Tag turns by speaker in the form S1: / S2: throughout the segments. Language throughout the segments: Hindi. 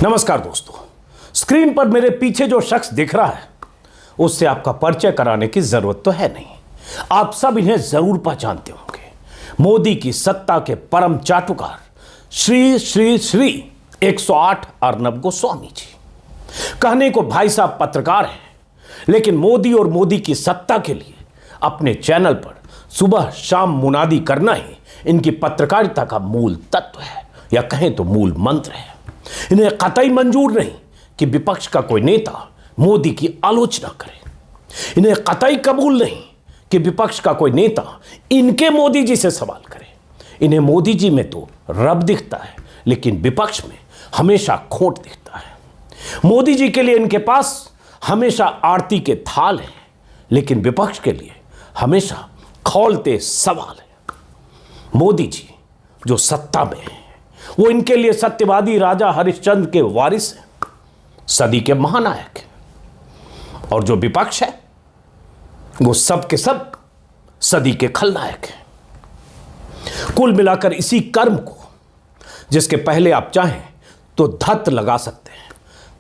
S1: नमस्कार दोस्तों, स्क्रीन पर मेरे पीछे जो शख्स दिख रहा है उससे आपका परिचय कराने की जरूरत तो है नहीं। आप सब इन्हें जरूर पहचानते होंगे। मोदी की सत्ता के परम चाटुकार श्री श्री श्री 108 अर्नब गोस्वामी जी। कहने को भाई साहब पत्रकार हैं, लेकिन मोदी और मोदी की सत्ता के लिए अपने चैनल पर सुबह शाम मुनादी करना ही इनकी पत्रकारिता का मूल तत्व है, या कहें तो मूल मंत्र है। इन्हें कतई मंजूर नहीं कि विपक्ष का कोई नेता मोदी की आलोचना करे। इन्हें कतई कबूल नहीं कि विपक्ष का कोई नेता इनके मोदी जी से सवाल करे। इन्हें मोदी जी में तो रब दिखता है, लेकिन विपक्ष में हमेशा खोट दिखता है। मोदी जी के लिए इनके पास हमेशा आरती के थाल हैं, लेकिन विपक्ष के लिए हमेशा खौलते सवाल है। मोदी जी जो सत्ता में है वो इनके लिए सत्यवादी राजा हरिश्चंद्र के वारिस हैं, सदी के महानायक हैं। और जो विपक्ष है वो सब के सब सदी के खलनायक हैं। कुल मिलाकर इसी कर्म को, जिसके पहले आप चाहें तो धत लगा सकते हैं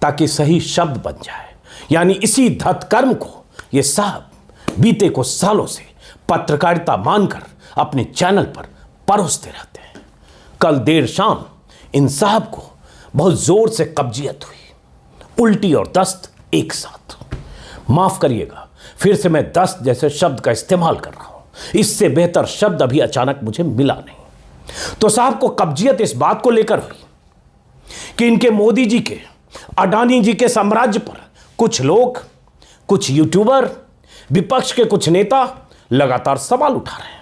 S1: ताकि सही शब्द बन जाए, यानी इसी धत कर्म को ये साहब बीते कुछ सालों से पत्रकारिता मानकर अपने चैनल पर परोसते रहते हैं। कल देर शाम इन साहब को बहुत जोर से कब्जियत हुई, उल्टी और दस्त एक साथ। माफ करिएगा, फिर से मैं दस्त जैसे शब्द का इस्तेमाल कर रहा हूं, इससे बेहतर शब्द अभी अचानक मुझे मिला नहीं। तो साहब को कब्जियत इस बात को लेकर हुई कि इनके मोदी जी के, अडानी जी के साम्राज्य पर कुछ लोग, कुछ यूट्यूबर, विपक्ष के कुछ नेता लगातार सवाल उठा रहे हैं।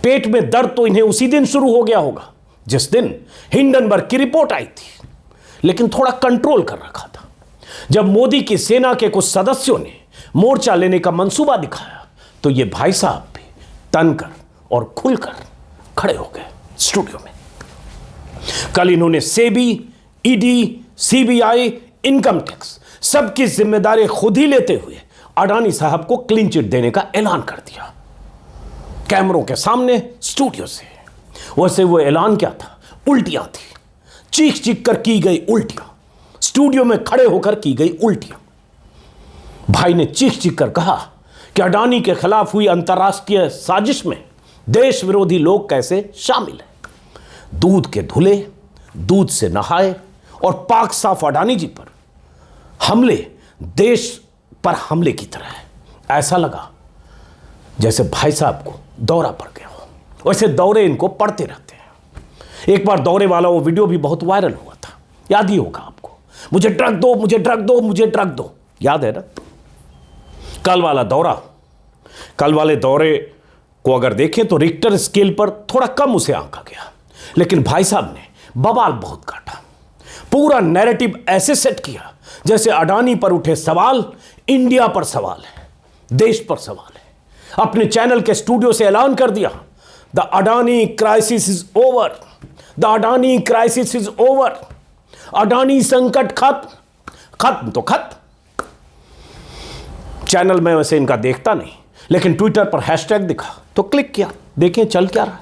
S1: पेट में दर्द तो इन्हें उसी दिन शुरू हो गया होगा जिस दिन हिंडनबर्ग की रिपोर्ट आई थी, लेकिन थोड़ा कंट्रोल कर रखा था। जब मोदी की सेना के कुछ सदस्यों ने मोर्चा लेने का मंसूबा दिखाया तो ये भाई साहब भी तनकर और खुलकर खड़े हो गए स्टूडियो में। कल इन्होंने SEBI, ED, CBI, income tax सबकी जिम्मेदारी खुद ही लेते हुए अडानी साहब को क्लीन चिट देने का ऐलान कर दिया, कैमरों के सामने, स्टूडियो से। वैसे वो ऐलान क्या था? उल्टियां थी, चीख चीख कर की गई उल्टियां, स्टूडियो में खड़े होकर की गई उल्टियां। भाई ने चीख चीख कर कहा कि अडानी के खिलाफ हुई अंतर्राष्ट्रीय साजिश में देश विरोधी लोग कैसे शामिल हैं। दूध के धुले, दूध से नहाए और पाक साफ अडानी जी पर हमले देश पर हमले की तरह है। ऐसा लगा जैसे भाई साहब को दौरा पड़ गया हो। वैसे दौरे इनको पड़ते रहते हैं। एक बार दौरे वाला वो वीडियो भी बहुत वायरल हुआ था, याद ही होगा आपको। मुझे ड्रग दो, मुझे ड्रग दो, मुझे ड्रग दो, याद है ना? कल वाला दौरा, कल वाले दौरे को अगर देखें तो रिक्टर स्केल पर थोड़ा कम उसे आंका गया, लेकिन भाई साहब ने बवाल बहुत काटा। पूरा नैरेटिव ऐसे सेट किया जैसे अडानी पर उठे सवाल इंडिया पर सवाल है, देश पर सवाल है। अपने चैनल के स्टूडियो से ऐलान कर दिया, the Adani crisis is over, the Adani crisis is over, Adani संकट खत्म। खत्म तो खत्म। चैनल में वैसे इनका देखता नहीं, लेकिन ट्विटर पर हैशटैग दिखा तो क्लिक किया, देखें चल क्या रहा है।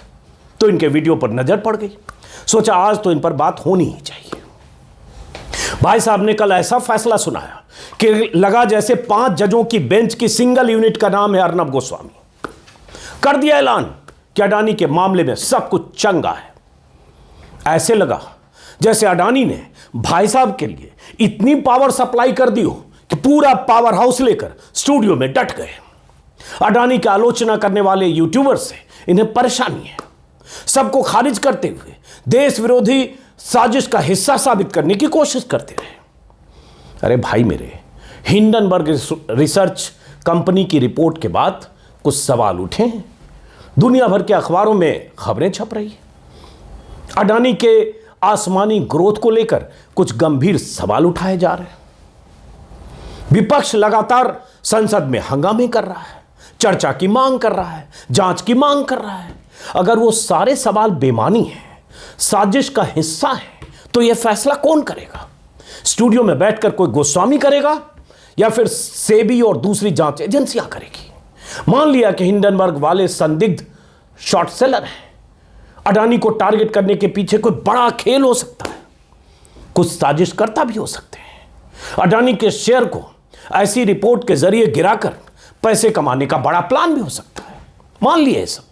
S1: तो इनके वीडियो पर नजर पड़ गई, सोचा आज तो इन पर बात होनी ही चाहिए। भाई साहब ने कल ऐसा फैसला सुनाया कि लगा जैसे 5 जजों की बेंच की सिंगल यूनिट का नाम है अर्नब गोस्वामी। कर दिया ऐलान कि अडानी के मामले में सब कुछ चंगा है। ऐसे लगा जैसे अडानी ने भाई साहब के लिए इतनी पावर सप्लाई कर दी हो कि पूरा पावर हाउस लेकर स्टूडियो में डट गए। अडानी की आलोचना करने वाले यूट्यूबर से इन्हें परेशानी है। सबको खारिज करते हुए देश विरोधी साजिश का हिस्सा साबित करने की कोशिश करते रहे। अरे भाई मेरे, हिंडनबर्ग रिसर्च कंपनी की रिपोर्ट के बाद कुछ सवाल उठे हैं। दुनिया भर के अखबारों में खबरें छप रही हैं। अडानी के आसमानी ग्रोथ को लेकर कुछ गंभीर सवाल उठाए जा रहे हैं। विपक्ष लगातार संसद में हंगामे कर रहा है, चर्चा की मांग कर रहा है, जांच की मांग कर रहा है। अगर वो सारे सवाल बेमानी हैं, साजिश का हिस्सा है, तो यह फैसला कौन करेगा? स्टूडियो में बैठकर कोई गोस्वामी करेगा या फिर सेबी और दूसरी जांच एजेंसियां करेगी? मान लिया कि हिंडनबर्ग वाले संदिग्ध शॉर्ट सेलर हैं, अडानी को टारगेट करने के पीछे कोई बड़ा खेल हो सकता है। कुछ साजिशकर्ता भी हो सकते हैं। अडानी के शेयर को ऐसी रिपोर्ट के जरिए गिराकर पैसे कमाने का बड़ा प्लान भी हो सकता है। मान लिए सब,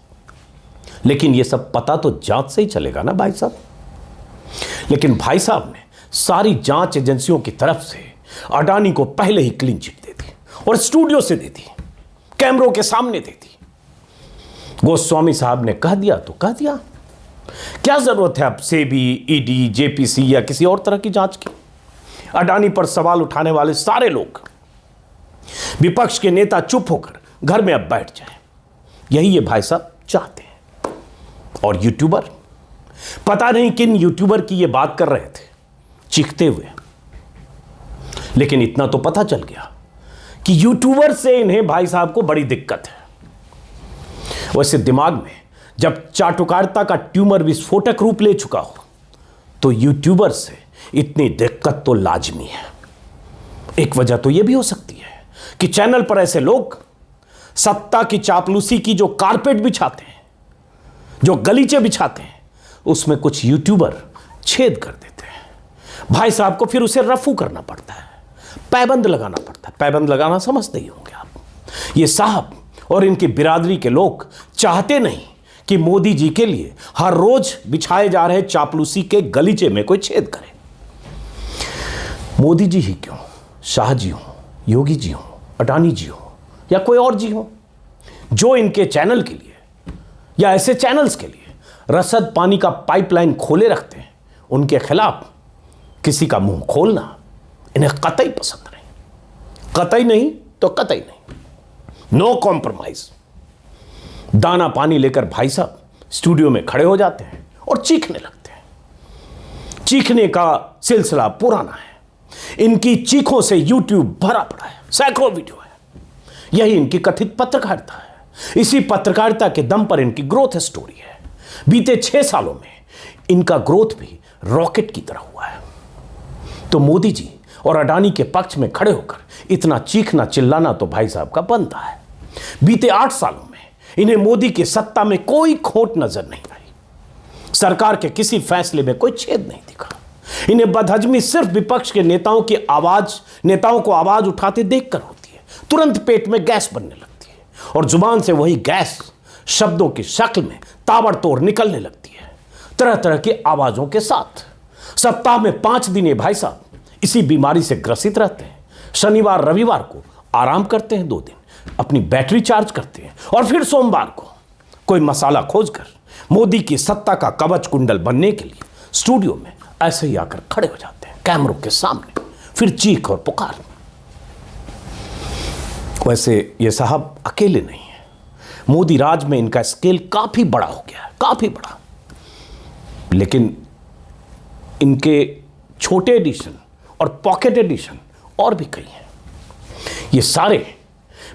S1: लेकिन ये सब पता तो जांच से ही चलेगा ना भाई साहब। लेकिन भाई साहब ने सारी जांच एजेंसियों की तरफ से अडानी को पहले ही क्लीन चिट दे दी और स्टूडियो से दे दी, कैमरों के सामने दे दी। गोस्वामी साहब ने कह दिया तो कह दिया, क्या जरूरत है अब सेबी, ईडी, जेपीसी या किसी और तरह की जांच की। अडानी पर सवाल उठाने वाले सारे लोग, विपक्ष के नेता चुप होकर घर में अब बैठ जाए, यही ये भाई साहब चाहते हैं। और यूट्यूबर, पता नहीं किन यूट्यूबर की ये बात कर रहे थे चीखते हुए, लेकिन इतना तो पता चल गया कि यूट्यूबर से इन्हें भाई साहब को बड़ी दिक्कत है। वैसे दिमाग में जब चाटुकारिता का ट्यूमर विस्फोटक रूप ले चुका हो तो यूट्यूबर से इतनी दिक्कत तो लाजमी है। एक वजह तो यह भी हो सकती है कि चैनल पर ऐसे लोग सत्ता की चापलूसी की जो कारपेट बिछाते हैं, जो गलीचे बिछाते हैं, उसमें कुछ यूट्यूबर छेद कर देते हैं। भाई साहब को फिर उसे रफू करना पड़ता है, पैबंद लगाना पड़ता है। पैबंद लगाना समझते ही होंगे आप। ये साहब और इनकी बिरादरी के लोग चाहते नहीं कि मोदी जी के लिए हर रोज बिछाए जा रहे चापलूसी के गलीचे में कोई छेद करे। मोदी जी ही क्यों, शाह जी हो, योगी जी हो, अडानी जी हो या कोई और जी हो, जो इनके चैनल के लिए या ऐसे चैनल्स के लिए रसद पानी का पाइपलाइन खोले रखते हैं, उनके खिलाफ किसी का मुंह खोलना इन्हें कतई पसंद नहीं। कतई नहीं तो कतई नहीं। No compromise. दाना पानी लेकर भाई साहब स्टूडियो में खड़े हो जाते हैं और चीखने लगते हैं। चीखने का सिलसिला पुराना है। इनकी चीखों से यूट्यूब भरा पड़ा है, सैकड़ों वीडियो है। यही इनकी कथित पत्रकारिता है। इसी पत्रकारिता के दम पर इनकी ग्रोथ स्टोरी है। बीते 6 सालों में इनका ग्रोथ भी रॉकेट की तरह हुआ है। तो मोदी जी और अडानी के पक्ष में खड़े होकर इतना चीखना चिल्लाना तो भाई साहब का बनता है। बीते 8 सालों में इन्हें मोदी की सत्ता में कोई खोट नजर नहीं आई। सरकार के किसी फैसले में कोई छेद नहीं दिखा। इन्हें बदहजमी सिर्फ विपक्ष के नेताओं को आवाज उठाते देखकर होती है। तुरंत पेट में गैस बनने लगती है और जुबान से वही गैस शब्दों की शक्ल में ताबड़तोड़ निकलने लगती है, तरह तरह की आवाजों के साथ। सप्ताह में 5 दिन ये भाई साहब इसी बीमारी से ग्रसित रहते हैं। शनिवार रविवार को आराम करते हैं, 2 दिन अपनी बैटरी चार्ज करते हैं और फिर सोमवार को कोई मसाला खोजकर मोदी की सत्ता का कवच कुंडल बनने के लिए स्टूडियो में ऐसे ही आकर खड़े हो जाते हैं कैमरों के सामने, फिर चीख और पुकार। वैसे ये साहब अकेले नहीं है। मोदी राज में इनका स्केल काफी बड़ा हो गया है, काफी बड़ा। लेकिन इनके छोटे एडिशन और पॉकेट एडिशन और भी कई हैं। ये सारे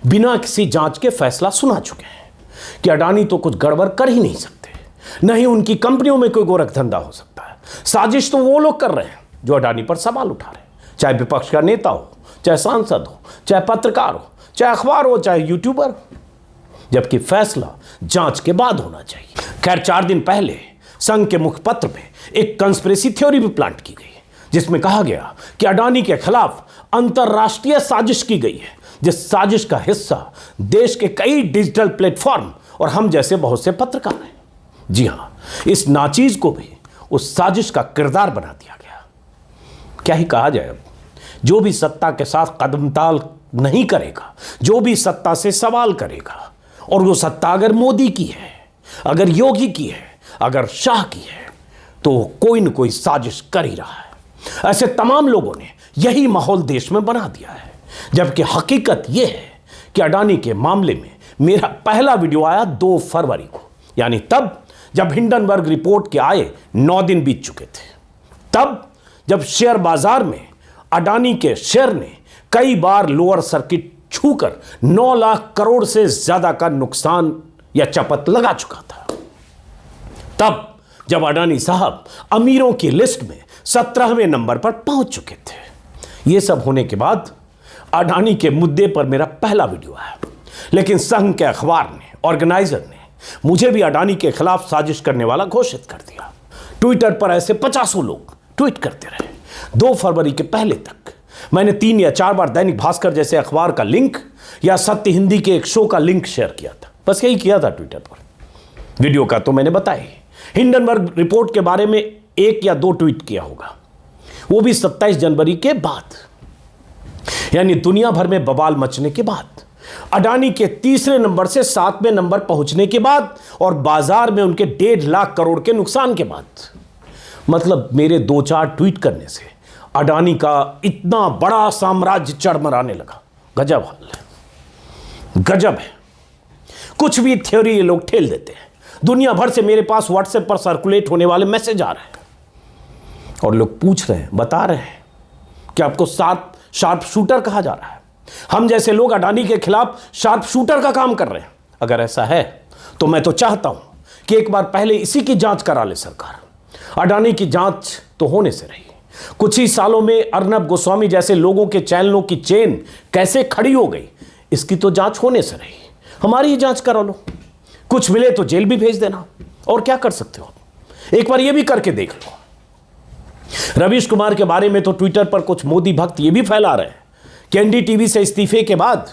S1: बिना किसी जांच के फैसला सुना चुके हैं कि अडानी तो कुछ गड़बड़ कर ही नहीं सकते, नहीं उनकी कंपनियों में कोई गोरख धंधा हो सकता है। साजिश तो वो लोग कर रहे हैं जो अडानी पर सवाल उठा रहे हैं, चाहे विपक्ष का नेता हो, चाहे सांसद हो, चाहे पत्रकार हो, चाहे अखबार हो, चाहे यूट्यूबर, जबकि फैसला जांच के बाद होना चाहिए। खैर 4 दिन पहले संघ के मुखपत्र में एक कंस्पिरेसी थ्योरी भी प्लांट की गई, जिसमें कहा गया कि अडानी के खिलाफ अंतरराष्ट्रीय साजिश की गई है, जिस साजिश का हिस्सा देश के कई डिजिटल प्लेटफॉर्म और हम जैसे बहुत से पत्रकार हैं। जी हां, इस नाचीज को भी उस साजिश का किरदार बना दिया गया। क्या ही कहा जाए। अब जो भी सत्ता के साथ कदमताल नहीं करेगा, जो भी सत्ता से सवाल करेगा, और वो सत्ता अगर मोदी की है, अगर योगी की है, अगर शाह की है, तो कोई न कोई साजिश कर ही रहा है। ऐसे तमाम लोगों ने यही माहौल देश में बना दिया है। जबकि हकीकत यह है कि अडानी के मामले में मेरा पहला वीडियो आया 2 फरवरी को, यानी तब जब हिंडनबर्ग रिपोर्ट के आए 9 दिन बीत चुके थे। तब जब शेयर बाजार में अडानी के शेयर ने कई बार लोअर सर्किट छूकर 9 लाख करोड़ से ज्यादा का नुकसान या चपत लगा चुका था। तब जब अडानी साहब अमीरों की लिस्ट में 17वें नंबर पर पहुंच चुके थे। यह सब होने के बाद अडानी के मुद्दे पर मेरा पहला वीडियो आया, लेकिन संघ के अखबार ने, ऑर्गेनाइजर ने मुझे भी अडानी के खिलाफ साजिश करने वाला घोषित कर दिया। ट्विटर पर ऐसे 50 लोग ट्वीट करते रहे। 2 फरवरी के पहले तक मैंने 3 या 4 बार दैनिक भास्कर जैसे अखबार का लिंक या सत्य हिंदी के एक शो का लिंक शेयर किया था, बस यही किया था ट्विटर पर। वीडियो का तो मैंने बताया। हिंडनबर्ग रिपोर्ट के बारे में 1 या 2 ट्वीट किया होगा, वो भी 27 जनवरी के बाद, यानी दुनिया भर में बवाल मचने के बाद, अडानी के तीसरे नंबर से 7वें नंबर पहुंचने के बाद और बाजार में उनके 1.5 लाख करोड़ के नुकसान के बाद। मतलब मेरे 2-4 ट्वीट करने से अडानी का इतना बड़ा साम्राज्य चरमराने लगा। गजब हाल है, गजब है। कुछ भी थ्योरी ये लोग ठेल देते हैं। दुनिया भर से मेरे पास व्हाट्सएप पर सर्कुलेट होने वाले मैसेज आ रहे हैं और लोग पूछ रहे हैं, बता रहे हैं कि आपको शार्प शूटर कहा जा रहा है। हम जैसे लोग अडानी के खिलाफ शार्प शूटर का काम कर रहे हैं। अगर ऐसा है तो मैं तो चाहता हूं कि एक बार पहले इसी की जांच करा ले सरकार। अडानी की जांच तो होने से रही, कुछ ही सालों में अर्नब गोस्वामी जैसे लोगों के चैनलों की चेन कैसे खड़ी हो गई, इसकी तो जांच होने से रही। हमारी ही जांच करा लो, कुछ मिले तो जेल भी भेज देना। और क्या कर सकते हो, एक बार ये भी करके देख लो। रवीश कुमार के बारे में तो ट्विटर पर कुछ मोदी भक्त ये भी फैला रहे हैं कि एनडीटीवी से इस्तीफे के बाद,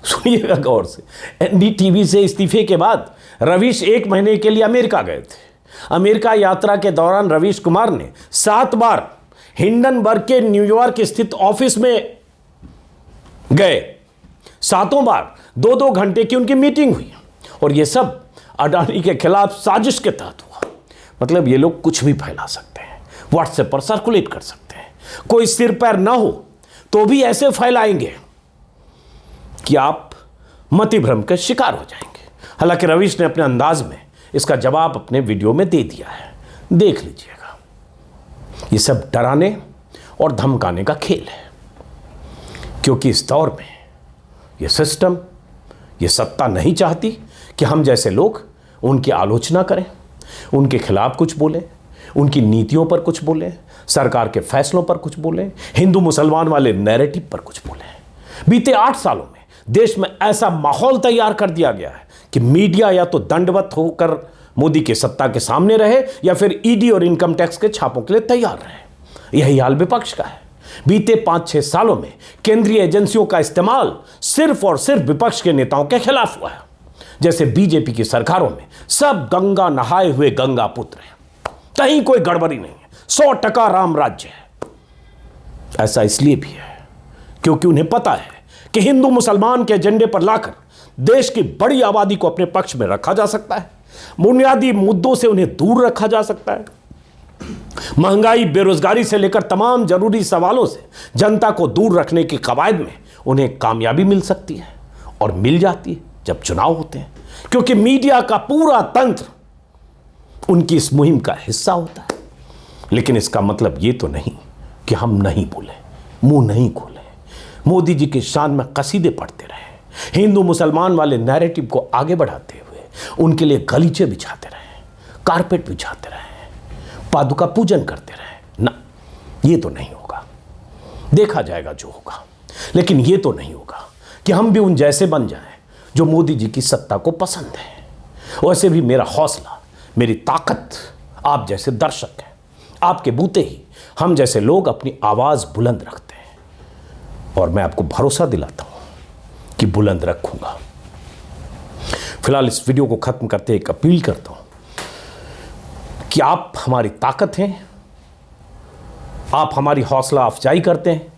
S1: सुनिएगा गौर से, एनडीटीवी से इस्तीफे के बाद रवीश 1 महीने के लिए अमेरिका गए थे। अमेरिका यात्रा के दौरान रवीश कुमार ने 7 बार हिंडनबर्ग के न्यूयॉर्क स्थित ऑफिस में गए। 7 बार 2-2 घंटे की उनकी मीटिंग हुई और यह सब अडानी के खिलाफ साजिश के तहत हुआ। मतलब ये लोग कुछ भी फैला सकते हैं, व्हाट्सएप पर सर्कुलेट कर सकते हैं। कोई सिर पैर ना हो तो भी ऐसे फैलाएंगे कि आप मतिभ्रम के शिकार हो जाएंगे। हालांकि रवीश ने अपने अंदाज में इसका जवाब अपने वीडियो में दे दिया है, देख लीजिएगा। ये सब डराने और धमकाने का खेल है, क्योंकि इस दौर में ये सिस्टम, ये सत्ता नहीं चाहती कि हम जैसे लोग उनकी आलोचना करें, उनके खिलाफ कुछ बोलें, उनकी नीतियों पर कुछ बोलें, सरकार के फैसलों पर कुछ बोलें, हिंदू मुसलमान वाले नैरेटिव पर कुछ बोलें। बीते 8 सालों में देश में ऐसा माहौल तैयार कर दिया गया है कि मीडिया या तो दंडवत होकर मोदी के सत्ता के सामने रहे या फिर ईडी और इनकम टैक्स के छापों के लिए तैयार रहे। यही हाल विपक्ष का है। बीते 5-6 सालों में केंद्रीय एजेंसियों का इस्तेमाल सिर्फ और सिर्फ विपक्ष के नेताओं के खिलाफ हुआ है। जैसे बीजेपी की सरकारों में सब गंगा नहाए हुए गंगा पुत्र हैं, कहीं कोई गड़बड़ी नहीं है, 100% राम राज्य है। ऐसा इसलिए भी है क्योंकि उन्हें पता है कि हिंदू मुसलमान के एजेंडे पर लाकर देश की बड़ी आबादी को अपने पक्ष में रखा जा सकता है, बुनियादी मुद्दों से उन्हें दूर रखा जा सकता है। महंगाई, बेरोजगारी से लेकर तमाम जरूरी सवालों से जनता को दूर रखने की कवायद में उन्हें कामयाबी मिल सकती है और मिल जाती है जब चुनाव होते हैं, क्योंकि मीडिया का पूरा तंत्र उनकी इस मुहिम का हिस्सा होता है। लेकिन इसका मतलब ये तो नहीं कि हम नहीं बोले, मुंह नहीं खोले, मोदी जी की शान में कसीदे पढ़ते रहे, हिंदू मुसलमान वाले नैरेटिव को आगे बढ़ाते हुए उनके लिए गलीचे बिछाते रहे, कारपेट बिछाते रहे, पादुका पूजन करते रहे। ना, ये तो नहीं होगा। देखा जाएगा जो होगा, लेकिन ये तो नहीं होगा कि हम भी उन जैसे बन जाएं जो मोदी जी की सत्ता को पसंद है। वैसे भी मेरा हौसला, मेरी ताकत आप जैसे दर्शक हैं। आपके बूते ही हम जैसे लोग अपनी आवाज बुलंद रखते हैं और मैं आपको भरोसा दिलाता हूं कि बुलंद रखूंगा। फिलहाल इस वीडियो को खत्म करते एक अपील करता हूं कि आप हमारी ताकत हैं, आप हमारी हौसला अफजाई करते हैं।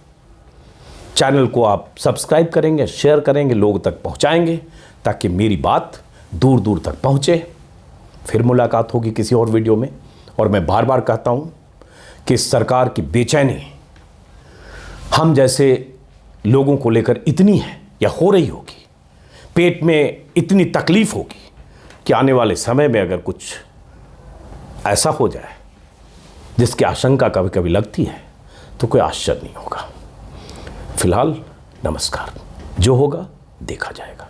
S1: चैनल को आप सब्सक्राइब करेंगे, शेयर करेंगे, लोगों तक पहुंचाएंगे ताकि मेरी बात दूर दूर तक पहुंचे। फिर मुलाकात होगी किसी और वीडियो में। और मैं बार बार कहता हूं कि सरकार की बेचैनी हम जैसे लोगों को लेकर इतनी है या हो रही होगी, पेट में इतनी तकलीफ होगी कि आने वाले समय में अगर कुछ ऐसा हो जाए जिसकी आशंका कभी कभी लगती है तो कोई आश्चर्य नहीं होगा। फिलहाल नमस्कार, जो होगा देखा जाएगा।